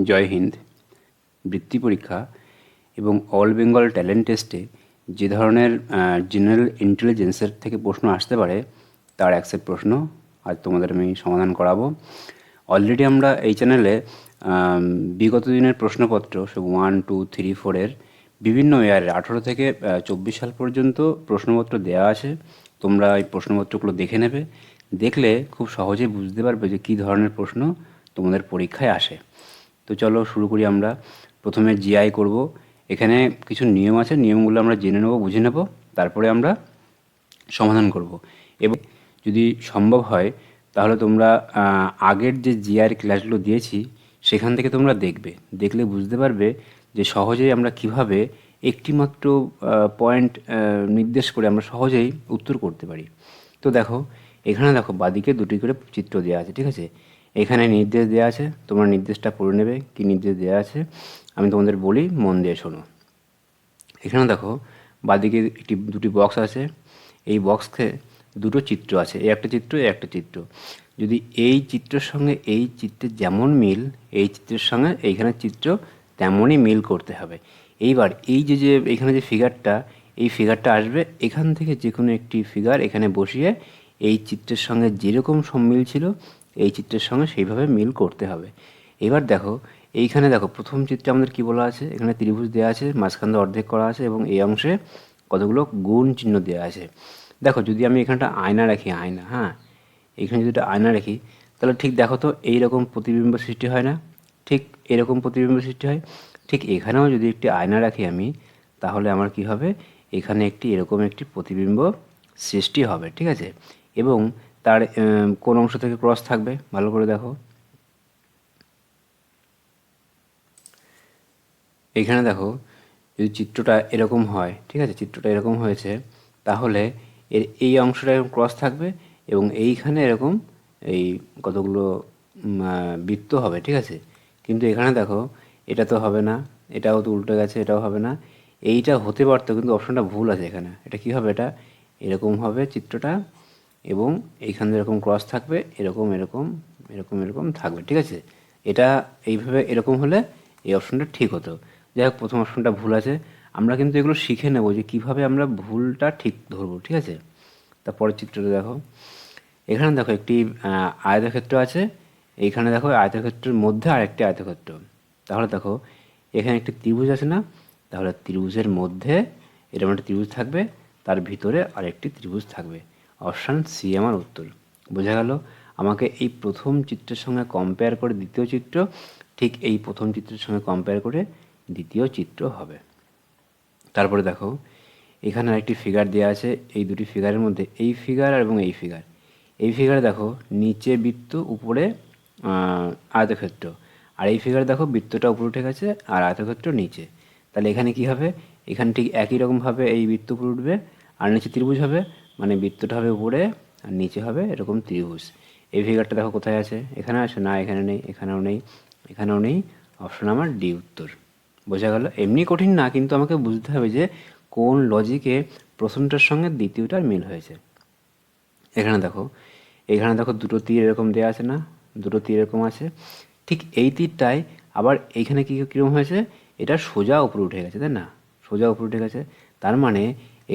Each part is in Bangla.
জয় হিন্দ। বৃত্তি পরীক্ষা এবং অল বেঙ্গল ট্যালেন্ট টেস্টে যে ধরনের জেনারেল ইন্টেলিজেন্সের থেকে প্রশ্ন আসতে পারে তার এক সেট প্রশ্ন আজ তোমাদের আমি সমাধান করাবো। অলরেডি আমরা এই চ্যানেলে বিগত দিনের প্রশ্নপত্র সব 1, 2, 3, 4-এর বিভিন্ন ইয়ারের 18 থেকে 24 সাল পর্যন্ত প্রশ্নপত্র দেওয়া আছে। তোমরা এই প্রশ্নপত্রগুলো দেখে নেবে। দেখলে খুব সহজেই বুঝতে পারবে যে কী ধরনের প্রশ্ন তোমাদের পরীক্ষায় আসে। তো চলো শুরু করি। আমরা প্রথমে জিআই করব। এখানে কিছু নিয়ম আছে, নিয়মগুলো আমরা জেনে নেব, বুঝে নেব, তারপরে আমরা সমাধান করব। এবং যদি সম্ভব হয় তাহলে তোমরা আগের যে জিআইয়ের ক্লাসগুলো দিয়েছি সেখান থেকে তোমরা দেখলে বুঝতে পারবে যে সহজেই আমরা কিভাবে একটিমাত্র পয়েন্ট নির্দেশ করে আমরা সহজেই উত্তর করতে পারি। তো দেখো, এখানে দেখো বাঁদিকে দুটি করে চিত্র দেওয়া আছে, ঠিক আছে। এখানে নির্দেশ দেওয়া আছে, তোমরা নির্দেশটা পড়ে নেবে কি নির্দেশ দেওয়া আছে। আমি তোমাদের বলি, মন দিয়ে শোনো। এখানে দেখো বাঁদিকে দুটি বক্স আছে। এই বক্সে দুটো চিত্র আছে, এই একটা চিত্র, এই একটা চিত্র। যদি এই চিত্রের সঙ্গে এই চিত্রের যেমন মিল, এই চিত্রের সঙ্গে এইখানে চিত্র তেমনই মিল করতে হবে। এইবার এই যে এখানে যে ফিগারটা, এই ফিগারটা আসবে এখান থেকে যে কোনো একটি ফিগার এখানে বসিয়ে এই চিত্রের সঙ্গে যেরকম মিল ছিল এই চিত্রের সঙ্গে সেইভাবে মিল করতে হবে। এবার দেখো, এইখানে দেখো প্রথম চিত্রে আমাদের কি বলা আছে, এখানে ত্রিভুজ দেওয়া আছে, মাঝখান দিয়ে অর্ধেক করা আছে এবং এই অংশে কতগুলো গুণ চিহ্ন দেওয়া আছে। দেখো যদি আমি এখানটা আয়না রাখি, আয়না, হ্যাঁ, এখানে যদি একটা আয়না রাখি তাহলে ঠিক দেখো তো এইরকম প্রতিবিম্ব সৃষ্টি হয় না? ঠিক এরকম প্রতিবিম্ব সৃষ্টি হয়। ঠিক এখানেও যদি একটি আয়না রাখি আমি, তাহলে আমার কি হবে, এখানে এরকম একটি প্রতিবিম্ব সৃষ্টি হবে, ঠিক আছে। এবং তার কোন অংশ থেকে ক্রস থাকবে ভালো করে দেখো। এইখানে দেখো যদি চিত্রটা এরকম হয়, ঠিক আছে, চিত্রটা এরকম হয়েছে, তাহলে এই অংশটা এরকম ক্রস থাকবে এবং এইখানে এরকম এই কতগুলো বৃত্ত হবে, ঠিক আছে। কিন্তু এখানে দেখো এটা তো হবে না, এটাও তো উল্টে গেছে, এটাও হবে না। এইটা হতে পারতো কিন্তু অপশনটা ভুল আছে এখানে। এটা কি হবে, এটা এরকম হবে চিত্রটা এবং এইখানে এরকম ক্রস থাকবে, এরকম এরকম এরকম এরকম থাকবে, ঠিক আছে। এটা এইভাবে এরকম হলে এই অপশনটা ঠিক হতো। যাই হোক, প্রথম অপশনটা ভুল আছে। আমরা কিন্তু এগুলো শিখে নেব যে কীভাবে আমরা ভুলটা ঠিক ধরবো, ঠিক আছে। তারপরের চিত্রটা দেখো। এখানে দেখো একটি আয়তক্ষেত্র আছে, এইখানে দেখো আয়তক্ষেত্রের মধ্যে আরেকটি আয়তক্ষেত্র। তাহলে দেখো এখানে একটি ত্রিভুজ আছে না, তাহলে ত্রিভুজের মধ্যে এরকম একটা ত্রিভুজ থাকবে, তার ভিতরে আরেকটি ত্রিভুজ থাকবে। অপশান সি আমার উত্তর। বোঝা গেল? আমাকে এই প্রথম চিত্রের সঙ্গে কম্পেয়ার করে দ্বিতীয় চিত্র, ঠিক এই প্রথম চিত্রের সঙ্গে কম্পেয়ার করে দ্বিতীয় চিত্র হবে। তারপরে দেখো এখানে আরেকটি ফিগার দেওয়া আছে, এই দুটি ফিগারের মধ্যে এই ফিগার এবং এই ফিগার, এই ফিগারে দেখো নিচে বৃত্ত, উপরে আয়তক্ষেত্র, আর এই ফিগারে দেখো বৃত্তটা উপরে উঠে গেছে আর আয়তক্ষেত্র নিচে। তাহলে এখানে কি হবে, এখানে ঠিক একই রকমভাবে এই বৃত্ত উপরে উঠবে আর নিচে ত্রিভুজ হবে, মানে বৃত্তটা হবে উপরে আর নিচে হবে এরকম ত্রিভুজ। এই ফিগারটা দেখো কোথায় আছে, এখানে আছে না, এখানে নেই, এখানেও নেই, এখানেও নেই। অপশন আমার ডি উত্তর। বোঝা গেল? এমনি কঠিন না, কিন্তু আমাকে বুঝতে হবে যে কোন লজিকে প্রথমটার সঙ্গে দ্বিতীয়টার মিল হয়েছে। এখানে দেখো দুটো তীর এরকম দেওয়া আছে না, দুটো তীর এরকম আছে। ঠিক এই তীরটাই আবার এইখানে কীরকম হয়েছে, এটা সোজা উপরে উঠে গেছে, তাই না, সোজা উপরে উঠে গেছে। তার মানে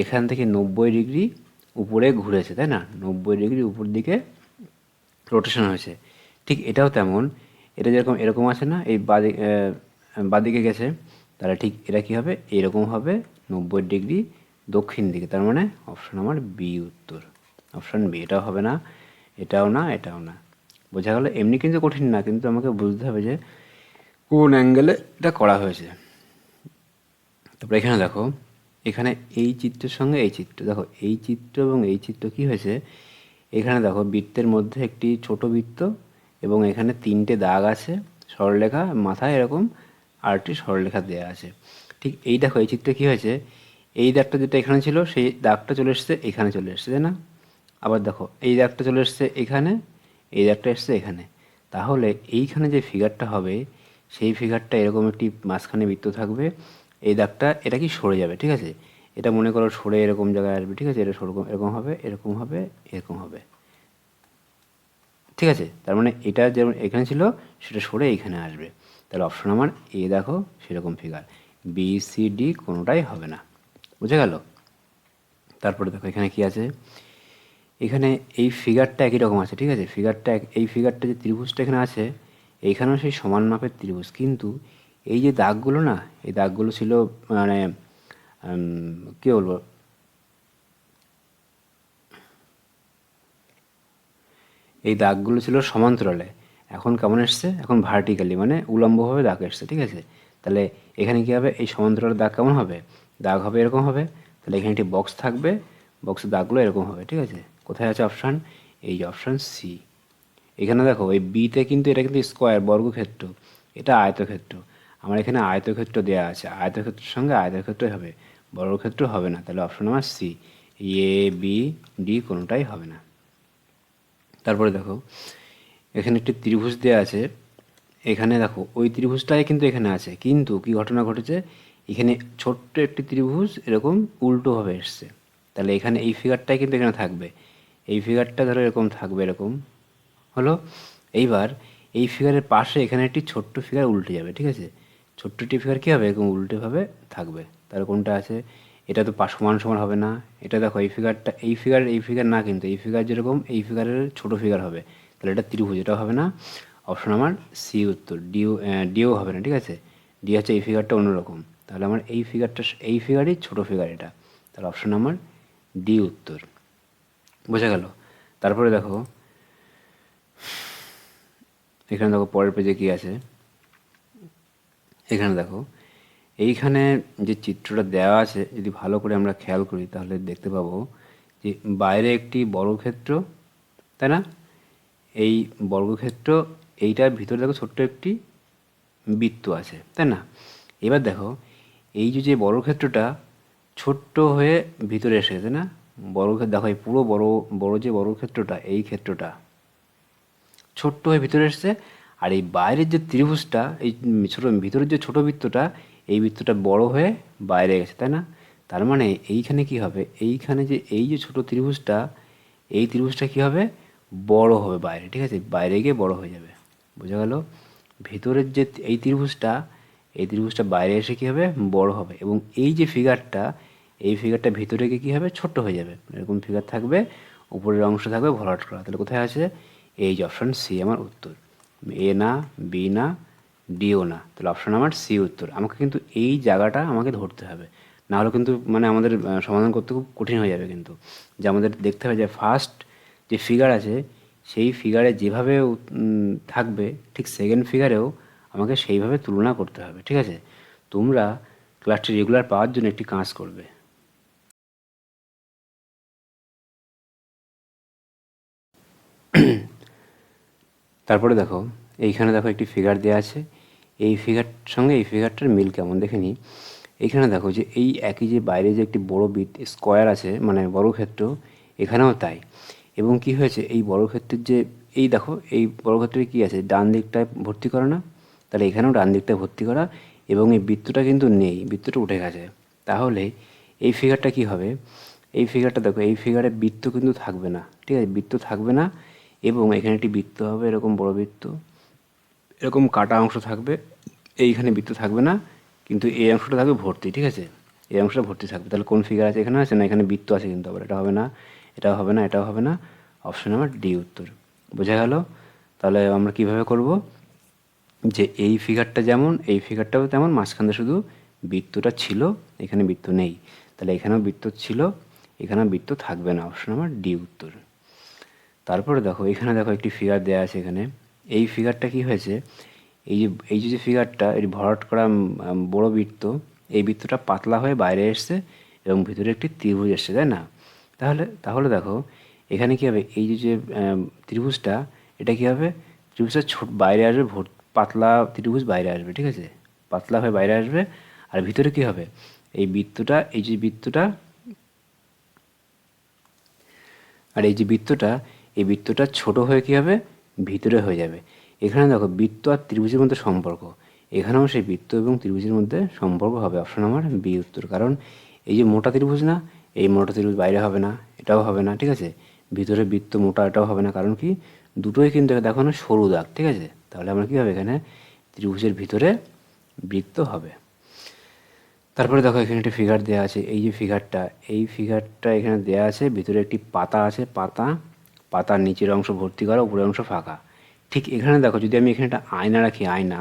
এখান থেকে 90 ডিগ্রি উপরে ঘুরেছে, তাই না, 90 ডিগ্রি উপর দিকে রোটেশন হয়েছে। ঠিক এটাও তেমন, এটা যেরকম এরকম আছে না, এই বাদিকে গেছে, তাহলে ঠিক এটা কী হবে, এরকম হবে 90 ডিগ্রি দক্ষিণ দিকে। তার মানে অপশন আমার বি উত্তর। অপশন বি, এটাও হবে না, এটাও না, এটাও না। বোঝা গেল? এমনি কিন্তু কঠিন না, কিন্তু আমাকে বুঝতে হবে যে কোন অ্যাঙ্গেলে এটা করা হয়েছে। তারপরে এখানে দেখো, এখানে এই চিত্রের সঙ্গে এই চিত্র, দেখো এই চিত্র এবং এই চিত্র কি হয়েছে, এখানে দেখো বৃত্তের মধ্যে একটি ছোট বৃত্ত এবং এখানে 3টে দাগ আছে, সরলরেখা মাথায় এরকম আরেকটি সরলরেখা দেওয়া আছে। ঠিক এই দেখো এই চিত্রে কী হয়েছে, এই দাগটা যেটা এখানে ছিল সেই দাগটা চলে এসছে এখানে, চলে এসছে, তাই না। আবার দেখো এই দাগটা চলে এসছে এখানে, এই দাগটা এসছে এখানে। তাহলে এইখানে যে ফিগারটা হবে সেই ফিগারটা এরকম একটি মাঝখানে বৃত্ত থাকবে, এই দাগটা এটা কি সরে যাবে, ঠিক আছে। এটা মনে করো সরে এরকম জায়গায় আসবে, ঠিক আছে, এটা সেরকম এরকম হবে, এরকম হবে, এরকম হবে, ঠিক আছে। তার মানে এটা যেমন এখানে ছিল সেটা সরে এইখানে আসবে। তাহলে অপশন আমার এ দেখো সেরকম ফিগার, বি সি ডি কোনোটাই হবে না। বুঝে গেল? তারপরে দেখো এখানে কি আছে, এখানে এই ফিগারটা একই রকম আছে, ঠিক আছে? এই ফিগারটা যে ত্রিভুজটা এখানে আছে, এইখানেও সেই সমান মাপের ত্রিভুজ, কিন্তু এই যে দাগগুলো না, এই দাগগুলো ছিল মানে কী বলবো, এই দাগগুলো ছিল সমান্তরালে, এখন কেমন এসছে, এখন ভার্টিক্যালি মানে উলম্বভাবে দাগ এসছে, ঠিক আছে? তাহলে এখানে কী হবে, এই সমান্তরালের দাগ কেমন হবে, দাগ হবে এরকম হবে। তাহলে এখানে একটি বক্স থাকবে, বক্সের দাগগুলো এরকম হবে, ঠিক আছে? কোথায় আছে অপশান, এই যে অপশান সি। এখানে দেখো এই বিতে কিন্তু এটা কিন্তু স্কোয়ার বর্গক্ষেত্র, এটা আয়তক্ষেত্র, আমার এখানে আয়তক্ষেত্র দেওয়া আছে, আয়তক্ষেত্রের সঙ্গে আয়তক্ষেত্রই হবে, বর্গক্ষেত্র হবে না। তাহলে option number C, A B D কোনোটাই হবে না। তারপরে দেখো এখানে একটি ত্রিভুজ দেওয়া আছে, এখানে দেখো ওই ত্রিভুজটাই কিন্তু এখানে আছে, কিন্তু কি ঘটনা ঘটেছে, এখানে ছোট্ট একটি ত্রিভুজ এরকম উল্টোভাবে এসছে। তাহলে এখানে এই ফিগারটাই কিন্তু এখানে থাকবে, এই ফিগারটা ধরো এরকম থাকবে, এরকম হলো। এইবার এই ফিগারের পাশে এখানে একটি ছোট্ট ফিগার উল্টে যাবে, ঠিক আছে? ছোট্ট একটি ফিগার কী হবে, এরকম উল্টেভাবে থাকবে। তাহলে কোনটা আছে, এটা তো সমান সমান হবে না। এটা দেখো এই ফিগারটা, এই ফিগার না, কিন্তু এই ফিগার যেরকম এই ফিগারের ছোট ফিগার হবে, তাহলে এটা ত্রিভুজ, এটা হবে না। অপশন আমার সি উত্তর, ডিও হবে না, ঠিক আছে? ডি হচ্ছে এই ফিগারটা অন্যরকম, তাহলে আমার এই ফিগারটা, এই ফিগারই ছোট ফিগার এটা, তাহলে অপশন আমার ডি উত্তর। বোঝা গেল? তারপরে দেখো এখানে দেখো পরের পেজে কী আছে, এখানে দেখো এইখানে যে চিত্রটা দেওয়া আছে, যদি ভালো করে আমরা খেয়াল করি তাহলে দেখতে পাবো যে বাইরে একটি বর্গক্ষেত্র, তাই না? এই বর্গক্ষেত্র, এইটার ভিতরে দেখো ছোট্ট একটি বৃত্ত আছে, তাই না? এবার দেখো এই যে বর্গক্ষেত্রটা ছোট্ট হয়ে ভিতরে এসেছে না, বর্গক্ষেত্র দেখো এই পুরো বড় যে বর্গক্ষেত্রটা, এই ক্ষেত্রটা ছোট্ট হয়ে ভিতরে এসছে, আর এই বাইরের যে ত্রিভুজটা, এই ছোটো ভিতরের যে ছোটো বৃত্তটা, এই বৃত্তটা বড় হয়ে বাইরে গেছে, তাই না? তার মানে এইখানে কি হবে, এইখানে যে এই যে ছোটো ত্রিভুজটা, এই ত্রিভুজটা কি হবে, বড় হবে বাইরে, ঠিক আছে? বাইরে গিয়ে বড় হয়ে যাবে। বোঝা গেল? ভেতরের যে এই ত্রিভুজটা, এই ত্রিভুজটা বাইরে এসে কী হবে, বড় হবে, এবং এই যে ফিগারটা, এই ফিগারটা ভিতরে গিয়ে কী হবে, ছোট্ট হয়ে যাবে। এরকম ফিগার থাকবে, উপরের অংশ থাকবে ভরাট করা। তাহলে কোথায় আছে, এই যে অপশান সি আমার উত্তর, এ না, বি না, ডিও না, তাহলে অপশান আমার সি উত্তর। আমাকে কিন্তু এই জায়গাটা আমাকে ধরতে হবে, না হলে কিন্তু মানে আমাদের সমাধান করতে খুব কঠিন হয়ে যাবে। কিন্তু যে আমাদের দেখতে হবে যে ফার্স্ট যে ফিগার আছে, সেই ফিগারে যেভাবে থাকবে, ঠিক সেকেন্ড ফিগারেও আমাকে সেইভাবে তুলনা করতে হবে, ঠিক আছে? তোমরা ক্লাসটি রেগুলার পাওয়ার জন্য একটি কাজ করবে। তারপরে দেখো এইখানে দেখো একটি ফিগার দেওয়া আছে, এই ফিগার সঙ্গে এই ফিগারটার মিল কেমন দেখে নিই। এইখানে দেখো যে এই একই যে বাইরে যে একটি বড় স্কোয়ার আছে, মানে বর্গক্ষেত্র, এখানেও তাই। এবং কি হয়েছে, এই বর্গক্ষেত্রের যে এই দেখো এই বর্গক্ষেত্রে কী আছে, ডান দিকটায় ভর্তি করা না, তাহলে এখানেও ডান দিকটায় ভর্তি করা, এবং এই বৃত্তটা কিন্তু নেই, বৃত্তটা উঠে গেছে। তাহলে এই ফিগারটা কি হবে, এই ফিগারটা দেখো, এই ফিগারে বৃত্ত কিন্তু থাকবে না, ঠিক আছে? বৃত্ত থাকবে না, এবং এখানে একটি বৃত্ত হবে, এরকম বড় বৃত্ত, এরকম কাটা অংশ থাকবে, এইখানে বৃত্ত থাকবে না, কিন্তু এই অংশটা থাকবে ভর্তি, ঠিক আছে? এই অংশটা ভর্তি থাকবে। তাহলে কোন ফিগার আছে, এখানে আছে না, এখানে বৃত্ত আছে, কিন্তু আবার এটা হবে না, এটাও হবে না, এটাও হবে না, অপশন নাম্বার ডি উত্তর। বোঝা গেল? তাহলে আমরা কিভাবে করব, যে এই ফিগারটা যেমন, এই ফিগারটাও তেমন, মাঝখানে শুধু বৃত্তটা ছিল, এখানে বৃত্ত নেই, তাহলে এখানেও বৃত্ত ছিল, এখানেও বৃত্ত থাকবে না, অপশন নাম্বার ডি উত্তর। তারপরে দেখো এখানে দেখো একটি ফিগার দেওয়া আছে এখানে, এই ফিগারটা কি হয়েছে, এই যে ফিগারটা, এটি ভরাট করা বড় বৃত্ত, এই বৃত্তটা পাতলা হয়ে বাইরে এসছে, এবং ভিতরে একটি ত্রিভুজ এসছে, তাই না? তাহলে দেখো এখানে কী হবে, এই যে ত্রিভুজটা, এটা কী হবে, ত্রিভুজটা বাইরে আসবে, পাতলা ত্রিভুজ বাইরে আসবে, ঠিক আছে? পাতলা হয়ে বাইরে আসবে, আর ভিতরে কী হবে, এই বৃত্তটা, এই যে বৃত্তটা, আর এই যে বৃত্তটা, এই বৃত্তটা ছোট হয়ে কী হবে, ভিতরে হয়ে যাবে। এখানে দেখো বৃত্ত আর ত্রিভুজের মধ্যে সম্পর্ক, এখানেও সেই বৃত্ত এবং ত্রিভুজের মধ্যে সম্পর্ক হবে, অপশন আমার বি উত্তর। কারণ এই যে মোটা ত্রিভুজ না, এই মোটা ত্রিভুজ বাইরে হবে না, এটাও হবে না, ঠিক আছে? ভিতরে বৃত্ত মোটা, এটাও হবে না, কারণ কি, দুটোই কিন্তু দেখো না সরু দাগ, ঠিক আছে? তাহলে আমরা কী হবে, এখানে ত্রিভুজের ভিতরে বৃত্ত হবে। তারপরে দেখো এখানে একটা ফিগার দেওয়া আছে, এই যে ফিগারটা, এই ফিগারটা এখানে দেওয়া আছে, ভিতরে একটি পাতা আছে, পাতার নিচের অংশ ভর্তি করা, উপরের অংশ ফাঁকা। ঠিক এখানে দেখো, যদি আমি এখানে একটা আয়না রাখি, আয়না,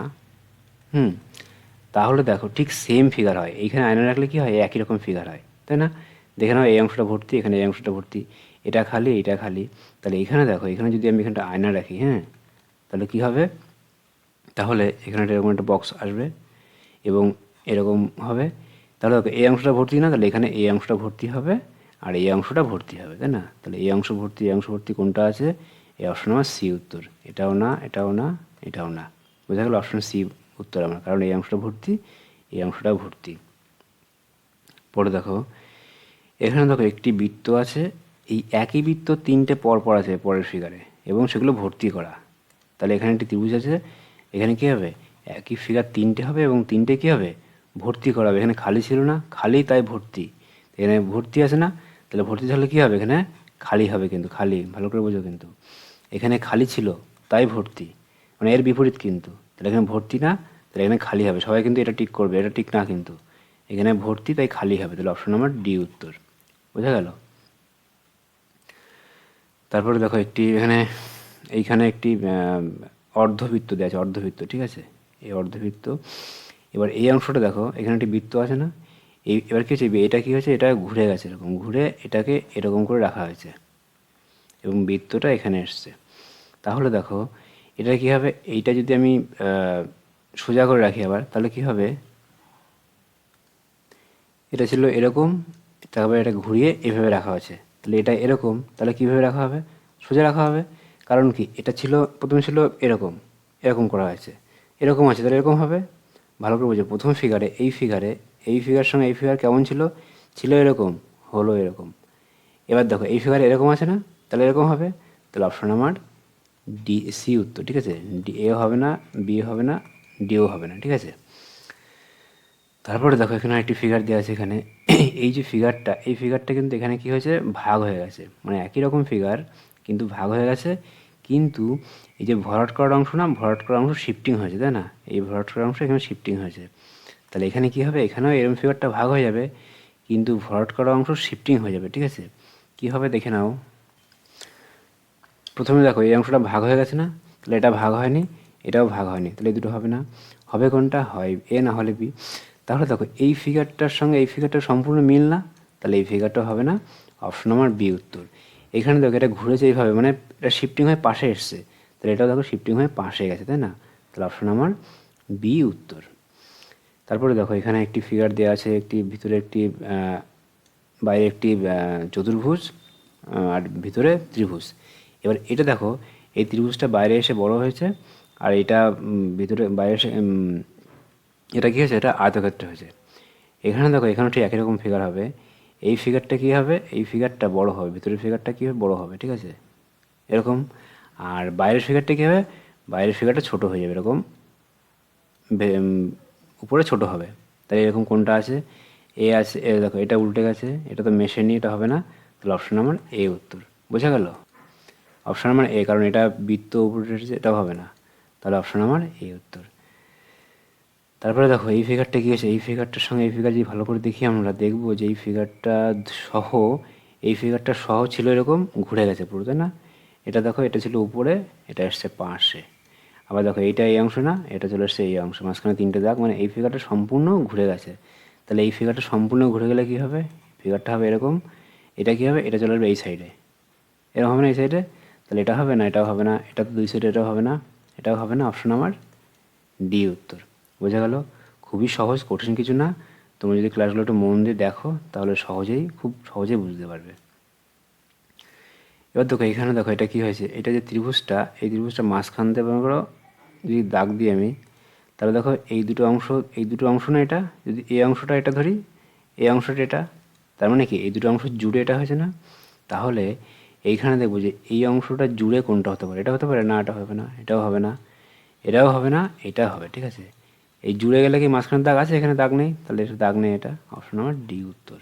তাহলে দেখো ঠিক সেম ফিগার হয়। এইখানে আয়না রাখলে কি হয়, একই রকম ফিগার হয়, তাই না? দেখে নাও, এই অংশটা ভর্তি, এখানে এই অংশটা ভর্তি, এটা খালি, এটা খালি। তাহলে এখানে দেখো, এখানে যদি আমি এখানটা আয়না রাখি, তাহলে কি হবে, তাহলে এখানে এরকম একটা বক্স আসবে এবং এরকম হবে। তাহলে দেখো এই অংশটা ভর্তি না, তাহলে এখানে এই অংশটা ভর্তি হবে আর এই অংশটা ভর্তি হবে, তাই না? তাহলে এই অংশ ভর্তি, এই অংশ ভর্তি কোনটা আছে? এই অপশন আমার সি উত্তর। এটাও না, এটাও না, এটাও না। বোঝা গেল? অপশন সি উত্তর আমার, কারণ এই অংশটা ভর্তি, এই অংশটাও ভর্তি। পরে দেখো এখানে দেখো একটি বৃত্ত আছে, এই একই বৃত্ত তিনটে পর পর আছে পরের ফিগারে এবং সেগুলো ভর্তি করা। তাহলে এখানে একটি ত্রিভুজ আছে, এখানে কী হবে, একই ফিগার তিনটে হবে এবং তিনটে কী হবে, ভর্তি করা হবে। এখানে খালি ছিল না, খালি তাই ভর্তি। এখানে ভর্তি আছে না, তাহলে ভর্তি থাকলে কী হবে, এখানে খালি হবে, কিন্তু খালি, ভালো করে বোঝো কিন্তু, এখানে খালি ছিল তাই ভর্তি, মানে এর বিপরীত কিন্তু। তাহলে এখানে ভর্তি না, তাহলে এখানে খালি হবে। সবাই কিন্তু এটা টিক করবে, এটা ঠিক না কিন্তু, এখানে ভর্তি তাই খালি হবে। তাহলে অপশন নাম্বার ডি উত্তর। বোঝা গেল? তারপরে দেখো এইখানে একটি অর্ধবৃত্ত দেওয়া আছে, অর্ধবৃত্ত, ঠিক আছে, এই অর্ধবৃত্ত। এবার এই অংশটা দেখো, এখানে একটি বৃত্ত আছে না, এবার কী হচ্ছে, এটা কী হয়েছে, এটা ঘুরে গেছে, এরকম ঘুরে এটাকে এরকম করে রাখা হয়েছে এবং বৃত্তটা এখানে এসছে। তাহলে দেখো এটা কী হবে, এইটা যদি আমি সোজা করে রাখি আবার, তাহলে কী হবে, এটা ছিল এরকম, তারপরে এটা ঘুরিয়ে এভাবে রাখা হয়েছে, তাহলে এটা এরকম, তাহলে কীভাবে রাখা হবে, সোজা রাখা হবে। কারণ কি, এটা ছিল প্রথমে ছিল এরকম, এরকম করা হয়েছে, এরকম আছে, তাহলে এরকম হবে। ভালো করে বুঝো, প্রথম ফিগারে এই ফিগার সঙ্গে এই ফিগার কেমন ছিল, ছিল এরকম, হলো এরকম। এবার দেখো এই ফিগারে এরকম আছে না, তাহলে এরকম হবে। তাহলে অপশন আমার ডি, সি উত্তর, ঠিক আছে। ডি এ হবে না, বি হবে না, ডিও হবে না, ঠিক আছে। তারপরে দেখো এখানে একটি ফিগার দেওয়া আছে, এখানে এই যে ফিগারটা, এই ফিগারটা কিন্তু এখানে কি হয়েছে, ভাগ হয়ে গেছে, মানে একই রকম ফিগার কিন্তু ভাগ হয়ে গেছে। কিন্তু এই যে ভরাট করার অংশ না, ভরাট করার অংশ শিফটিং হয়েছে, তাই না? এই ভরাট করার অংশ এখানে শিফটিং হয়েছে। তাহলে এখানে কি হবে, এখানেও এরকম ফিগারটা ভাগ হয়ে যাবে, কিন্তু ভরাট করার অংশ শিফটিং হয়ে যাবে, ঠিক আছে। কী হবে দেখে নাও। প্রথমে দেখো এই অংশটা ভাগ হয়ে গেছে না, তাহলে এটা ভাগ হয়নি, এটাও ভাগ হয়নি, তাহলে এই দুটো হবে না। হবে কোনটা, হয় এ না হলে বি। তাহলে দেখো এই ফিগারটার সঙ্গে এই ফিগারটা সম্পূর্ণ মিল না, তাহলে এই ফিগারটা হবে না। অপশন আমার বি উত্তর। এখানে দেখো এটা ঘুরেছে এইভাবে, মানে এটা শিফটিং হয়ে পাশে এসছে, তাহলে এটাও দেখো শিফটিং হয়ে পাশে গেছে, তাই না? তাহলে অপশন আমার বি উত্তর। তারপরে দেখো এখানে একটি ফিগার দেওয়া আছে, একটি ভিতরে একটি বাইরে একটি চতুর্ভুজ আর ভিতরে ত্রিভুজ। এবার এটা দেখো, এই ত্রিভুজটা বাইরে এসে বড় হয়েছে আর এটা ভিতরে বাইরে এসে এটা কী হয়েছে, এটা আয়তক্ষেত্র হয়েছে। এখানে দেখো, এখানে ঠিক একই রকম ফিগার হবে। এই ফিগারটা কী হবে, এই ফিগারটা বড় হবে, ভিতরের ফিগারটা কী হবে, বড় হবে, ঠিক আছে, এরকম। আর বাইরের ফিগারটা কী হবে, বাইরের ফিগারটা ছোট হয়ে যাবে, এরকম উপরে ছোট হবে। তাই এরকম কোনটা আছে, এ আছে, এ দেখো এটা উল্টে গেছে, এটা তো মেশে এটা হবে না, তাহলে অপশন নাম্বার এ উত্তর। বোঝা গেল? অপশন নাম্বার এ, কারণ এটা বৃত্ত উপরে এসেছে, এটাও হবে না, তাহলে অপশন নাম্বার এ উত্তর। তারপরে দেখো এই ফিগারটা কী আছে, এই ফিগারটার সঙ্গে এই ফিগার যদি ভালো করে দেখি, আমরা দেখবো যে এই ফিগারটা সহ, এই ফিগারটা সহ ছিল এরকম, ঘুরে গেছে পুরো, তাই না? এটা দেখো, এটা ছিল উপরে, এটা এসছে পাশে। আবার দেখো এইটা এই অংশ না, এটা চলে এসছে এই অংশ, মাঝখানে তিনটে দাগ, মানে এই ফিগারটা সম্পূর্ণ ঘুরে গেছে। তাহলে এই ফিগারটা সম্পূর্ণ ঘুরে গেলে কী হবে, ফিগারটা হবে এরকম, এটা কী হবে, এটা চলে আসবে এই সাইডে, এরকম হবে না এই সাইডে, তাহলে এটা হবে না, এটাও হবে না, এটা তো দুই সাইডে, এটাও হবে না, এটাও হবে না। অপশন আমার ডি উত্তর। বোঝা গেল? খুবই সহজ, কঠিন কিছু না। তুমি যদি ক্লাসগুলো একটু মন দিয়ে দেখো, তাহলে খুব সহজেই বুঝতে পারবে। এবার দেখো এখানে দেখো এটা কী হয়েছে, এটা যে ত্রিভুজটা, এই ত্রিভুজটা মাঝখান থেকে মনে করো যদি দাগ দিই আমি, তাহলে দেখো এই দুটো অংশ না, এটা যদি এই অংশটা এটা ধরি, এই অংশটা এটা, তার মানে কি এই দুটো অংশ জুড়ে এটা হয়েছে না। তাহলে এইখানে দেখবো যে এই অংশটা জুড়ে কোনটা হতে পারে, এটা হতে পারে না, এটা হবে না, এটাও হবে না, এটাও হবে না, এটা হবে, ঠিক আছে। এই জুড়ে গেলে কি মাঝখানে দাগ আছে, এখানে দাগ নেই, তাহলে এটা দাগ নেই, এটা অপশন নাম্বার ডি উত্তর।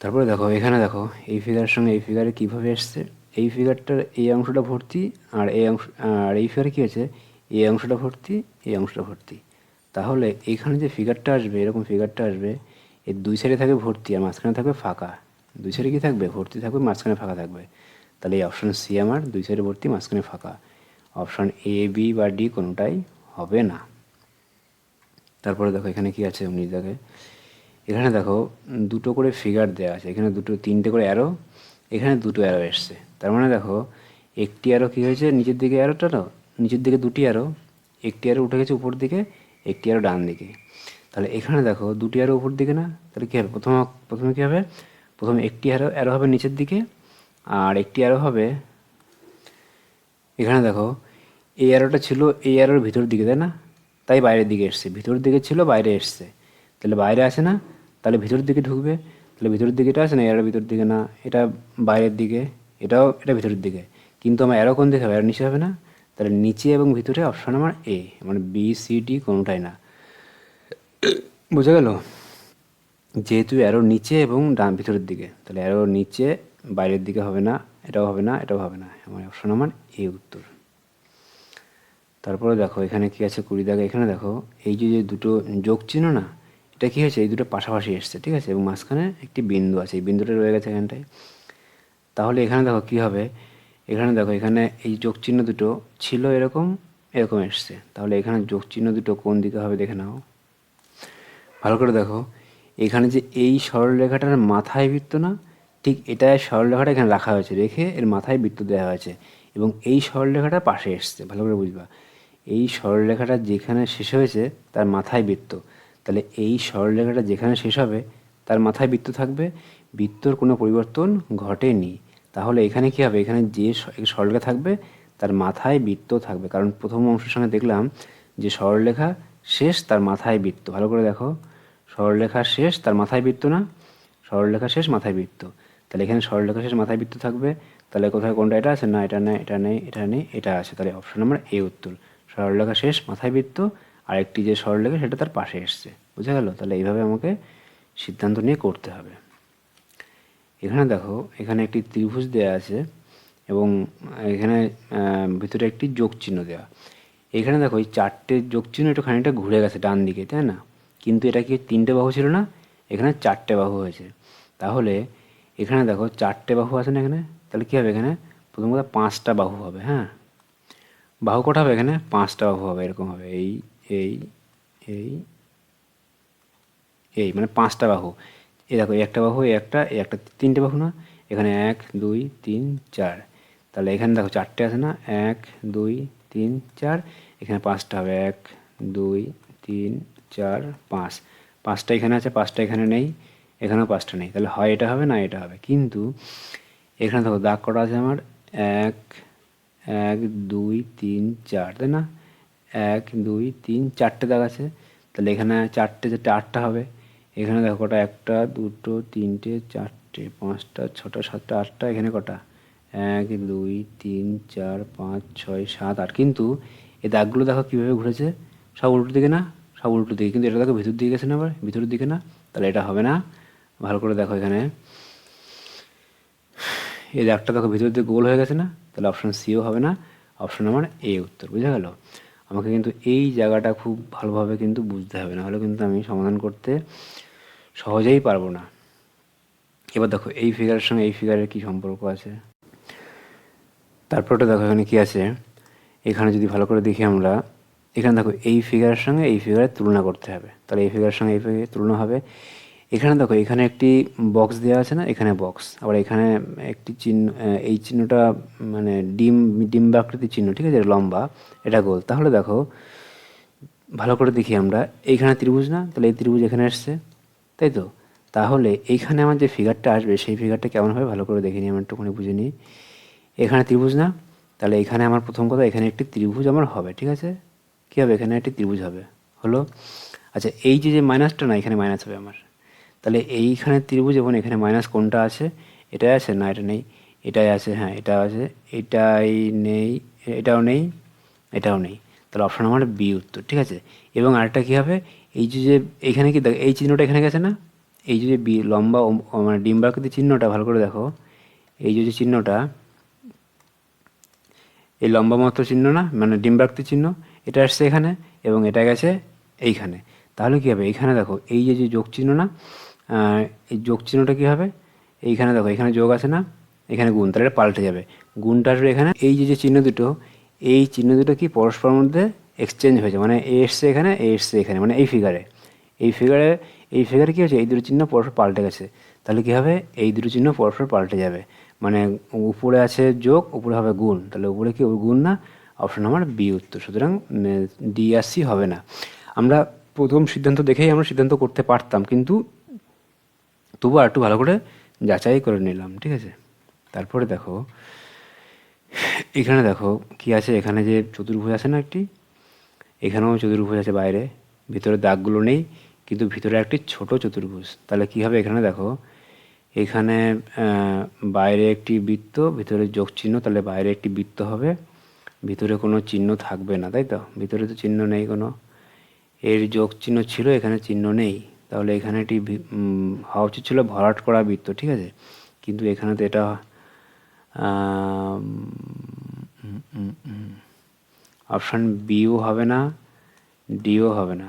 তারপরে দেখো এখানে দেখো এই ফিগারের সঙ্গে এই ফিগারে কীভাবে এসছে, এই ফিগারটার এই অংশটা ভর্তি, আর এই অংশ, আর এই ফিগারে কী আছে, এই অংশটা ভর্তি, এই অংশটা ভর্তি। তাহলে এখানে যে ফিগারটা আসবে, এরকম ফিগারটা আসবে, এর দুই সাইডে থাকবে ভর্তি আর মাঝখানে থাকবে ফাঁকা। দুই সাইডে কী থাকবে, ভর্তি থাকবে, মাঝখানে ফাঁকা থাকবে। তাহলে এই অপশান সি আমার, দুই সাইডে ভর্তি, মাঝখানে ফাঁকা। অপশান এ, বি বা ডি কোনোটাই হবে না। তারপরে দেখো এখানে কি আছে, উনি দেখে, এখানে দেখো দুটো করে ফিগার দেওয়া আছে, এখানে দুটো, তিনটে করে অ্যারো, এখানে দুটো অ্যারো এসছে। তার মানে দেখো একটি অ্যারো কী হয়েছে, নিচের দিকে অ্যারোটা না, নিচের দিকে দুটি অ্যারো, একটি অ্যারো উঠে গেছে উপর দিকে, একটি অ্যারো ডান দিকে। তাহলে এখানে দেখো দুটি অ্যারো উপর দিকে না, তাহলে কী হবে, প্রথমে কী হবে, প্রথমে একটি অ্যারো হবে নিচের দিকে, আর একটি অ্যারো হবে, এখানে দেখো এই অ্যারোটা ছিল এই অ্যারোর ভিতর দিকে, তাই না, তাই বাইরের দিকে এসছে, ভিতর দিকে ছিল বাইরে এসছে, তাহলে বাইরে আসে না, তাহলে ভিতর দিকে ঢুকবে, তাহলে ভিতরের দিকে এটা আছে না, অ্যারো ভিতর দিকে না, এটা বাইরের দিকে, এটা ভিতরের দিকে, কিন্তু আমার অ্যারো কোন দিকে হবে, অ্যারো নিচে হবে না, তাহলে নিচে এবং ভিতরে অপশন আমার এ, মানে বি সি ডি কোনোটাই না। বোঝা গেল? যেহেতু অ্যারো নিচে এবং ডান ভিতরের দিকে, তাহলে অ্যারো নিচে বাইরের দিকে হবে না, এটাও হবে না, এটাও হবে না, আমার অপশন আমার এ উত্তর। তারপরে দেখো এখানে কি আছে, 20 দাগে, এখানে দেখো এই যে দুটো যোগ চিহ্ন না, এটা কি হয়েছে, এই দুটো পাশাপাশি এসছে, ঠিক আছে, এবং মাঝখানে একটি বিন্দু আছে, এই বিন্দুটা রয়ে গেছে এখানটায়। তাহলে এখানে দেখো কি হবে, এখানে দেখো এখানে এই যোগ চিহ্ন দুটো ছিল এরকম, এরকম এসছে, তাহলে এখানে যোগ চিহ্ন দুটো কোন দিকে হবে দেখে নাও ভালো করে। দেখো এখানে যে এই সরলরেখাটার মাথায় বৃত্ত না, ঠিক এটা সরলরেখাটা এখানে রাখা হয়েছে, রেখে এর মাথায় বৃত্ত দেওয়া হয়েছে, এবং এই সরলরেখাটা পাশে এসছে, ভালো করে বুঝবা। এই সরলরেখাটা যেখানে শেষ হয়েছে তার মাথায় বৃত্ত, তাহলে এই সরলরেখাটা যেখানে শেষ হবে তার মাথায় বৃত্ত থাকবে, বৃত্তর কোনো পরিবর্তন ঘটেনি। তাহলে এখানে কি হবে, এখানে যে সরলরেখা থাকবে তার মাথায় বৃত্ত থাকবে, কারণ প্রথম অংশের সঙ্গে দেখলাম যে সরলরেখা শেষ তার মাথায় বৃত্ত। ভালো করে দেখো, সরলরেখা শেষ তার মাথায় বৃত্ত না, সরলরেখা শেষ মাথায় বৃত্ত, তাহলে এখানে সরলরেখা শেষ মাথায় বৃত্ত থাকবে, তাহলে কোথায় কোনটা, এটা আছে না, এটা নেই, এটা নেই, এটা নেই, এটা আছে, তাহলে অপশন নাম্বার এ উত্তর। সরলরেখা শেষ মাথায় বৃত্ত, আর একটি যে সরলরেখা সেটা তার পাশে এসছে। বুঝা গেল? তাহলে এইভাবে আমাকে সিদ্ধান্ত নিয়ে করতে হবে। এখানে দেখো এখানে একটি ত্রিভুজ দেওয়া আছে এবং এখানে ভিতরে একটি যোগ চিহ্ন দেওয়া। এখানে দেখো এই চারটে যোগ চিহ্ন একটু খানিকটা ঘুরে গেছে ডান দিকে, তাই না, কিন্তু এটা কি তিনটে বাহু ছিল না, এখানে চারটে বাহু হয়েছে। তাহলে এখানে দেখো চারটে বাহু আছে না এখানে, তাহলে কী হবে, এখানে প্রথম কথা 5টা বাহু হবে। হ্যাঁ, বাহু কটা হবে, এখানে 5টা বাহু হবে, এরকম হবে, এই এই এই এই, মানে 5টা বাহু। এই দেখো এই একটা বাহু, এই একটা, এই একটা, তিনটে বাহু না, এখানে 1 2 3 4, তাহলে এখানে দেখো চারটে আছে না, 1 2 3 4, এখানে 5টা হবে, 1 2 3 4 5, 5টা এখানে আছে, 5টা এখানে নেই, এখানেও 5টা নেই, তাহলে হয় এটা হবে না এটা হবে। কিন্তু এখানে দেখো দাগ কটা আছে আমার, 1 1 2 3 4, তাই না, 1 2 3 4টে দাগ আছে, তাহলে এখানে চারটে চারটে 8টা হবে। এখানে দেখো কটা, 1টা 2টো 3টে 4টে 5টা 6টা 7টা 8টা, এখানে কটা, 1 2 3 4 5 6 7 8, কিন্তু এই দাগগুলো দেখো কীভাবে ঘুরেছে, সব উল্টো দিকে না, সব উল্টো দিকে, কিন্তু এটা দেখো ভিতর দিকে গেছে না, আবার ভিতরের দিকে না, তাহলে এটা হবে না। ভালো করে দেখো এখানে এই দাগটা দেখো ভিতর দিকে গোল হয়ে গেছে না, তাহলে অপশান সিও হবে না, অপশান আমার এ উত্তর। বুঝা গেল? আমাকে কিন্তু এই জায়গাটা খুব ভালোভাবে কিন্তু বুঝতে হবে, না হলে কিন্তু আমি সমাধান করতে সহজেই পারবো না। এবার দেখো এই ফিগারের সঙ্গে এই ফিগারের কী সম্পর্ক আছে, তারপরটা দেখো এখানে কি আছে। এখানে যদি ভালো করে দেখি আমরা, এখানে দেখো এই ফিগারের সঙ্গে এই ফিগারের তুলনা করতে হবে, তাহলে এই ফিগারের সঙ্গে এই ফিগারের তুলনা হবে। এখানে দেখো এখানে একটি বক্স দেওয়া আছে না, এখানে বক্স, আবার এখানে একটি চিহ্ন, এই চিহ্নটা মানে ডিম বা আকৃতির চিহ্ন, ঠিক আছে, লম্বা, এটা গোল। তাহলে দেখো ভালো করে দেখি আমরা, এইখানে ত্রিভুজ না, তাহলে এই ত্রিভুজ এখানে আসছে, তাই তো, তাহলে এইখানে আমার যে ফিগারটা আসবে সেই ফিগারটা কেমন হবে ভালো করে দেখে নিই, আমার একটুখানি বুঝে নিই। এখানে ত্রিভুজ না, তাহলে এখানে আমার প্রথম কথা এখানে একটি ত্রিভুজ আমার হবে, ঠিক আছে, কী হবে, এখানে একটি ত্রিভুজ হবে, হলো। আচ্ছা এই যে মাইনাসটা না, এখানে মাইনাস হবে আমার, তাহলে এইখানে ত্রিভুজ এবং এখানে মাইনাস কোনটা আছে, এটাই আছে না, এটা নেই, এটাই আছে, হ্যাঁ এটা আছে, এটাই নেই, এটাও নেই, এটাও নেই, তাহলে অপশন আমার বি উত্তর, ঠিক আছে। এবং আরেকটা কী হবে, এই যে এইখানে কি দেখো এই চিহ্নটা এখানে গেছে না, এই যে বি লম্বা মানে ডিম্বাকৃতির চিহ্নটা ভালো করে দেখো, এই যে চিহ্নটা এই লম্বা মাত্র চিহ্ন না, মানে ডিম্বাকৃতি চিহ্ন, এটা আসছে এখানে এবং এটা গেছে এইখানে। তাহলে কী হবে, এইখানে দেখো এই যে যোগ চিহ্ন না, এই যোগ চিহ্নটা কী হবে, এইখানে দেখো এখানে যোগ আছে না, এখানে গুণ, তাহলে এটা পাল্টে যাবে, গুণটা আসবে এখানে। এই যে চিহ্ন দুটো, এই চিহ্ন দুটো কি পরস্পরের মধ্যে এক্সচেঞ্জ হয়েছে, মানে এ এসছে এখানে, এ এসছে এখানে, মানে এই ফিগারে কী হয়েছে, এই দুটো চিহ্ন পরস্পর পাল্টে গেছে। তাহলে কী হবে, এই দুটো চিহ্ন পরস্পর পাল্টে যাবে, মানে উপরে আছে যোগ, উপরে হবে গুণ, তাহলে উপরে কি গুণ না, অপশন নাম্বার বি উত্তর। সুতরাং ডি আর সি হবে না। আমরা প্রথম সিদ্ধান্ত দেখেই আমরা সিদ্ধান্ত করতে পারতাম, কিন্তু তবু আর একটু ভালো করে যাচাই করে নিলাম, ঠিক আছে। তারপরে দেখো এখানে দেখো কি আছে, এখানে যে চতুর্ভুজ আছে না একটি, এখানেও চতুর্ভুজ আছে বাইরে, ভিতরে দাগগুলো নেই, কিন্তু ভিতরে একটি ছোট চতুর্ভুজ। তাহলে কি হবে, এখানে দেখো এখানে বাইরে একটি বৃত্ত, ভিতরে যোগ চিহ্ন, তাহলে বাইরে একটি বৃত্ত হবে, ভিতরে কোনো চিহ্ন থাকবে না, তাই তো, ভিতরে তো চিহ্ন নেই কোনো, এর যোগ চিহ্ন ছিল, এখানে চিহ্ন নেই, তাহলে এখানে একটি হওয়া উচিত ছিল ভরাট করা বৃত্ত, ঠিক আছে, কিন্তু এখানে তো এটা অপশান বিও হবে না, ডিও হবে না,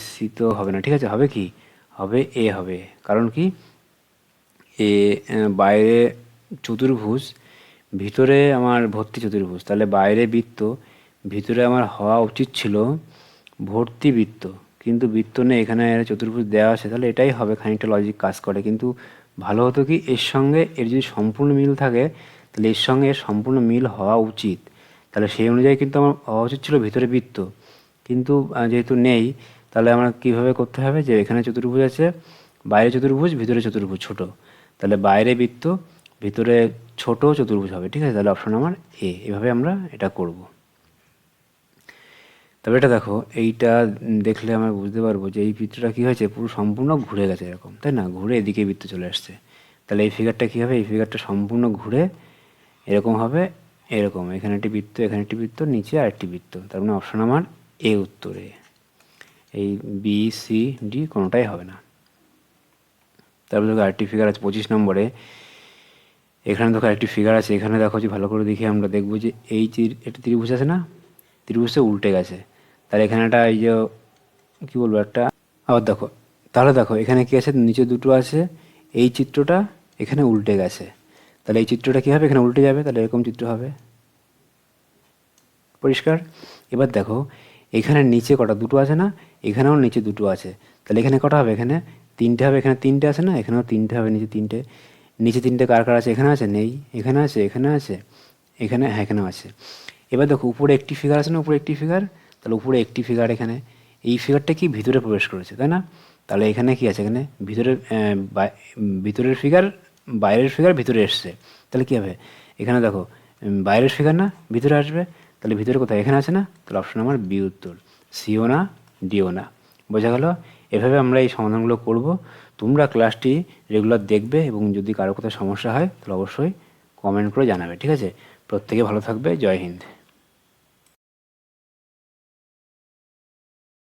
সি তো হবে না, ঠিক আছে, হবে কি, হবে এ হবে। কারণ কি, এ বাইরে চতুর্ভুজ, ভিতরে আমার ভর্তি চতুর্ভুজ, তাহলে বাইরে বৃত্ত, ভিতরে আমার হওয়া উচিত ছিল ভর্তি বৃত্ত, কিন্তু বৃত্ত নেই, এখানে চতুর্ভুজ দেওয়া আছে, তাহলে এটাই হবে, খানিকটা লজিক কাজ করে। কিন্তু ভালো হতো কি, এর সঙ্গে এর যদি সম্পূর্ণ মিল থাকে, তাহলে এর সঙ্গে এর সম্পূর্ণ মিল হওয়া উচিত, তাহলে সেই অনুযায়ী কিন্তু আমার হওয়া উচিত ছিল ভিতরে বৃত্ত, কিন্তু যেহেতু নেই, তাহলে আমরা কীভাবে করতে হবে, যে এখানে চতুর্ভুজ আছে, বাইরে চতুর্ভুজ, ভিতরে চতুর্ভুজ ছোট, তাহলে বাইরে বৃত্ত, ভিতরে ছোট চতুর্ভুজ হবে, ঠিক আছে, তাহলে অপশন আমার এ, এভাবে আমরা এটা করব। তবে এটা দেখো, এইটা দেখলে আমরা বুঝতে পারবো যে এই বৃত্তটা কী হয়েছে, পুরো সম্পূর্ণ ঘুরে গেছে এরকম, তাই না, ঘুরে এদিকে বৃত্ত চলে আসছে। তাহলে এই ফিগারটা কী হবে, এই ফিগারটা সম্পূর্ণ ঘুরে এরকম হবে, এরকম, এখানে একটি বৃত্ত, এখানে একটি বৃত্ত, নিচে আরেকটি বৃত্ত, তার মানে অপশন আমার এ উত্তরে, এই বি সি ডি কোনোটাই হবে না। তারপরে দেখো আরেকটি ফিগার আছে 25 নম্বরে, এখানে দেখো আরেকটি ফিগার আছে, এখানে দেখো যে ভালো করে দেখি আমরা দেখবো যে এই একটা ত্রিভুজ আছে না, ত্রিভুজটা উল্টে গেছে, তাহলে এখানে একটা এই যে কী বলবো একটা, আবার দেখো, তাহলে দেখো এখানে কী আছে, নিচে দুটো আছে, এই চিত্রটা এখানে উল্টে গেছে, তাহলে এই চিত্রটা কী হবে, এখানে উল্টে যাবে, তাহলে এরকম চিত্র হবে, পরিষ্কার। এবার দেখো এখানে নিচে কটা দুটো আছে না, এখানেও নিচে দুটো আছে, তাহলে এখানে কটা হবে, এখানে তিনটে হবে, এখানে তিনটে আছে না, এখানেও তিনটে হবে, নিচে তিনটে, নিচে তিনটে কার কার আছে, এখানে আছে, নেই, এখানে আছে, এখানে আছে, এখানে, হ্যাঁ এখানেও আছে। এবার দেখো উপরে একটি ফিগার আছে না, উপরে একটি ফিগার, তাহলে উপরে একটি ফিগার, এখানে এই ফিগারটা কি ভিতরে প্রবেশ করেছে, তাই না, তাহলে এখানে কি আছে, এখানে ভিতরের ফিগার, বাইরের ফিগার ভিতরে এসছে, তাহলে কী হবে, এখানে দেখো বাইরের ফিগার না ভিতরে আসবে, তাহলে ভিতরে কোথায়, এখানে আছে না, তাহলে অপশন আমার বি উত্তর, সিও না ডিও না। বোঝা গেল, এভাবে আমরা এই সমাধানগুলো করব। তোমরা ক্লাসটি রেগুলার দেখবে এবং যদি কারো কোথাও সমস্যা হয় তাহলে অবশ্যই কমেন্ট করে জানাবে, ঠিক আছে। প্রত্যেকে ভালো থাকবে, জয় হিন্দ।